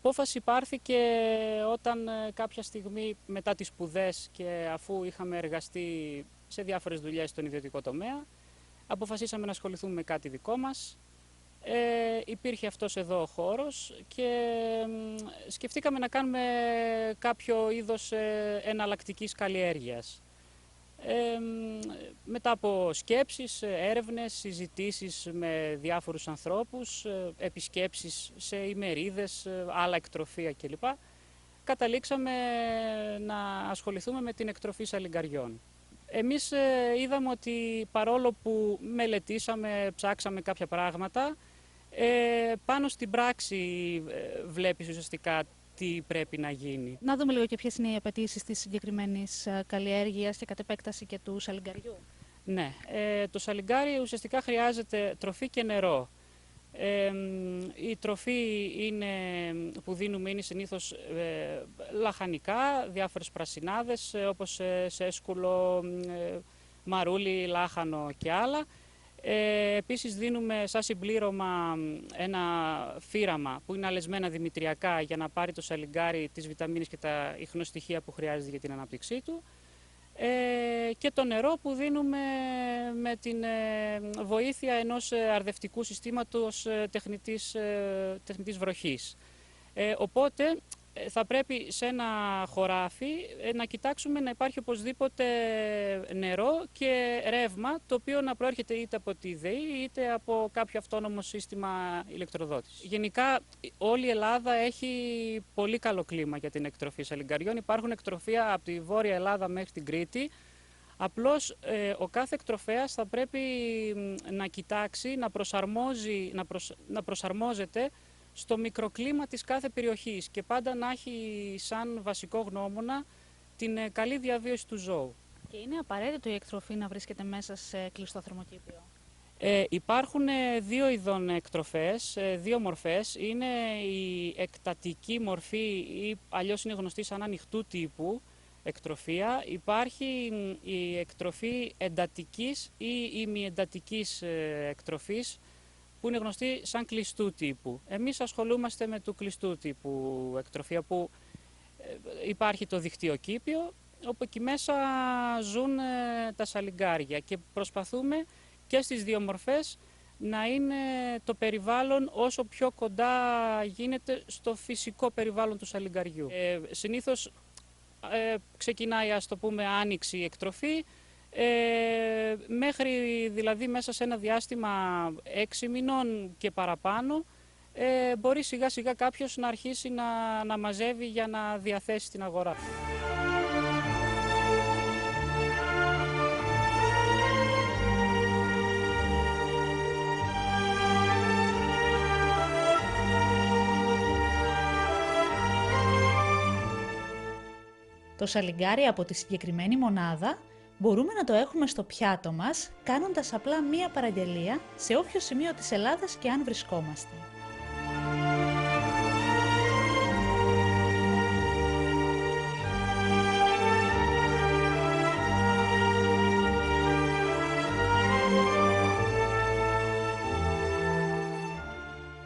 απόφαση πάρθηκε όταν κάποια στιγμή μετά τις σπουδές και αφού είχαμε εργαστεί σε διάφορες δουλειές στον ιδιωτικό τομέα, αποφασίσαμε να ασχοληθούμε με κάτι δικό μας. Υπήρχε αυτός εδώ ο χώρος και σκεφτήκαμε να κάνουμε κάποιο είδος εναλλακτικής καλλιέργειας. Μετά από σκέψεις, έρευνες, συζητήσεις με διάφορους ανθρώπους, επισκέψεις σε ημερίδες, άλλα εκτροφία κλπ. Καταλήξαμε να ασχοληθούμε με την εκτροφή σαλιγκαριών. Εμείς είδαμε ότι παρόλο που μελετήσαμε, ψάξαμε κάποια πράγματα, πάνω στην πράξη βλέπεις ουσιαστικά τι πρέπει να γίνει. Να δούμε λίγο και ποιες είναι οι απαιτήσεις της συγκεκριμένης καλλιέργειας και κατ' επέκταση και του σαλιγκαριού. Ναι, το σαλιγκάρι ουσιαστικά χρειάζεται τροφή και νερό. Η τροφή που δίνουμε είναι συνήθως λαχανικά, διάφορες πρασινάδες όπως σέσκουλο, μαρούλι, λάχανο και άλλα. Επίσης δίνουμε σαν συμπλήρωμα ένα φύραμα που είναι αλεσμένα δημητριακά για να πάρει το σαλιγκάρι τις βιταμίνες και τα ιχνοστοιχεία που χρειάζεται για την ανάπτυξή του. Και το νερό που δίνουμε με την βοήθεια ενός αρδευτικού συστήματος τεχνητής βροχής. Οπότε θα πρέπει σε ένα χωράφι να κοιτάξουμε να υπάρχει οπωσδήποτε νερό και ρεύμα, το οποίο να προέρχεται είτε από τη ΔΕΗ είτε από κάποιο αυτόνομο σύστημα ηλεκτροδότησης. Γενικά όλη η Ελλάδα έχει πολύ καλό κλίμα για την εκτροφή σαλιγκαριών. Υπάρχουν εκτροφία από τη Βόρεια Ελλάδα μέχρι την Κρήτη. Απλώς ο κάθε εκτροφέας θα πρέπει να κοιτάξει, να προσαρμόζεται στο μικροκλίμα της κάθε περιοχής και πάντα να έχει σαν βασικό γνώμονα την καλή διαβίωση του ζώου. Και είναι απαραίτητο η εκτροφή να βρίσκεται μέσα σε κλειστό θερμοκήπιο? Υπάρχουν δύο ειδών εκτροφές, δύο μορφές. Είναι η εκτατική μορφή ή αλλιώς είναι γνωστή σαν ανοιχτού τύπου εκτροφία. Υπάρχει η εκτροφή εντατικής ή ημιεντατικής εκτροφής, που είναι γνωστή σαν κλειστού τύπου. Εμείς ασχολούμαστε με του κλειστού τύπου εκτροφία, που υπάρχει το δικτυοκήπιο, όπου εκεί μέσα ζουν τα σαλιγκάρια και προσπαθούμε και στις δύο μορφές να είναι το περιβάλλον όσο πιο κοντά γίνεται στο φυσικό περιβάλλον του σαλιγκαριού. Συνήθως ξεκινάει, ας το πούμε, άνοιξη εκτροφή, μέχρι δηλαδή μέσα σε ένα διάστημα 6 μηνών και παραπάνω μπορεί σιγά σιγά κάποιος να αρχίσει να μαζεύει για να διαθέσει στην αγορά. Το σαλιγκάρι από τη συγκεκριμένη μονάδα μπορούμε να το έχουμε στο πιάτο μας, κάνοντας απλά μία παραγγελία σε όποιο σημείο της Ελλάδας και αν βρισκόμαστε.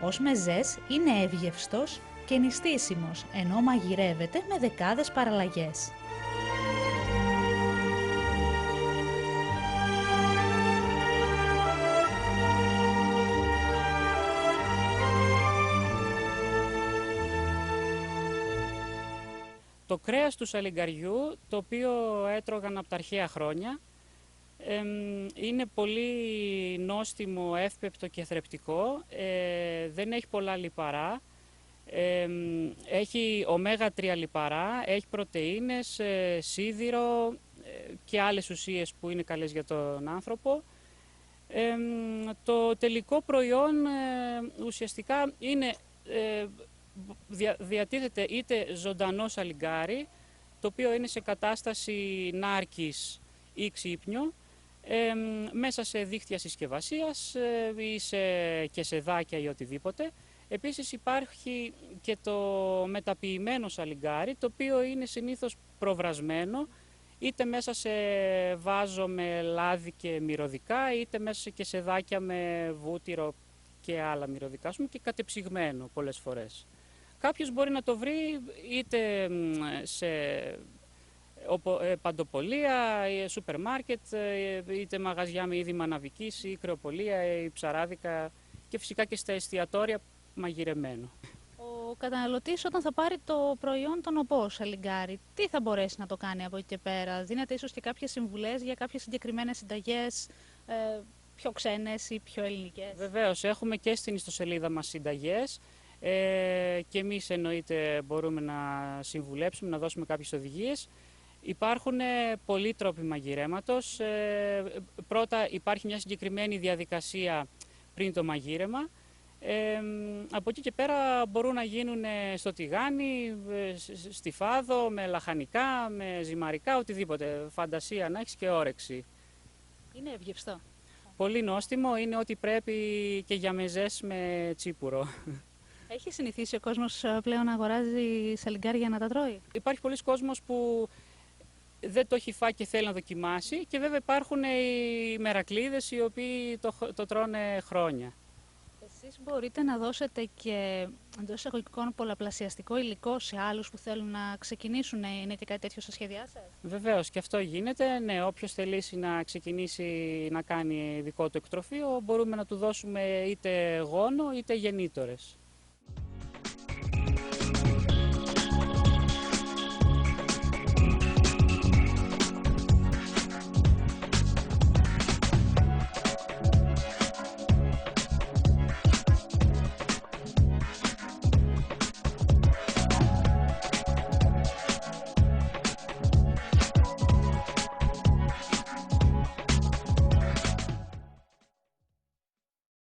Ως μεζές είναι εύγευστος και νηστίσιμος, ενώ μαγειρεύεται με δεκάδες παραλλαγές. Το κρέας του σαλιγκαριού, το οποίο έτρωγαν από τα αρχαία χρόνια, είναι πολύ νόστιμο, εύπεπτο και θρεπτικό, δεν έχει πολλά λιπαρά, έχει ωμέγα 3 λιπαρά, έχει πρωτεΐνες, σίδηρο και άλλες ουσίες που είναι καλές για τον άνθρωπο. Το τελικό προϊόν ουσιαστικά είναι, διατίθεται είτε ζωντανό σαλιγκάρι, το οποίο είναι σε κατάσταση νάρκης ή ξύπνιο, μέσα σε δίχτυα συσκευασίας ή και σε δάκια ή οτιδήποτε. Επίσης υπάρχει και το μεταποιημένο σαλιγκάρι, το οποίο είναι συνήθως προβρασμένο, είτε μέσα σε βάζο με λάδι και μυρωδικά, είτε μέσα και σε δάκια με βούτυρο και άλλα μυρωδικά, και κατεψυγμένο πολλές φορές. Κάποιος μπορεί να το βρει είτε σε παντοπολία, σούπερ μάρκετ, είτε μαγαζιά με είδη μαναβικής ή κρεοπολία ή ψαράδικα και φυσικά και στα εστιατόρια μαγειρεμένο. Ο καταναλωτής όταν θα πάρει το προϊόν τον οπό σαλιγκάρι, τι θα μπορέσει να το κάνει από εκεί και πέρα? Δίνετε ίσως και κάποιες συμβουλές για κάποιες συγκεκριμένες συνταγές, πιο ξένες ή πιο ελληνικές? Βεβαίως, έχουμε και στην ιστοσελίδα μας συνταγές και εμείς εννοείται μπορούμε να συμβουλέψουμε, να δώσουμε κάποιες οδηγίες. Υπάρχουν πολλοί τρόποι μαγειρέματος. Πρώτα υπάρχει μια συγκεκριμένη διαδικασία πριν το μαγείρεμα. Από εκεί και πέρα μπορούν να γίνουν στο τηγάνι, στη φάδο, με λαχανικά, με ζυμαρικά, οτιδήποτε. Φαντασία να έχεις και όρεξη. Είναι ευγευστό. Πολύ νόστιμο, είναι ό,τι πρέπει και για μεζές με τσίπουρο. Έχει συνηθίσει ο κόσμος πλέον να αγοράζει σαλιγκάρι για να τα τρώει? Υπάρχει πολλοί κόσμος που δεν το έχει φάει και θέλει να δοκιμάσει και βέβαια υπάρχουν οι μερακλείδες οι οποίοι το τρώνε χρόνια. Εσείς μπορείτε να δώσετε και εντός εισαγωγικών πολλαπλασιαστικό υλικό σε άλλους που θέλουν να ξεκινήσουν? Είναι και κάτι τέτοιο στα σχέδιά σας? Βεβαίως και αυτό γίνεται. Ναι, όποιος θελήσει να ξεκινήσει να κάνει δικό του εκτροφείο μπορούμε να του δώσουμε είτε γόνο είτε γεννήτορες.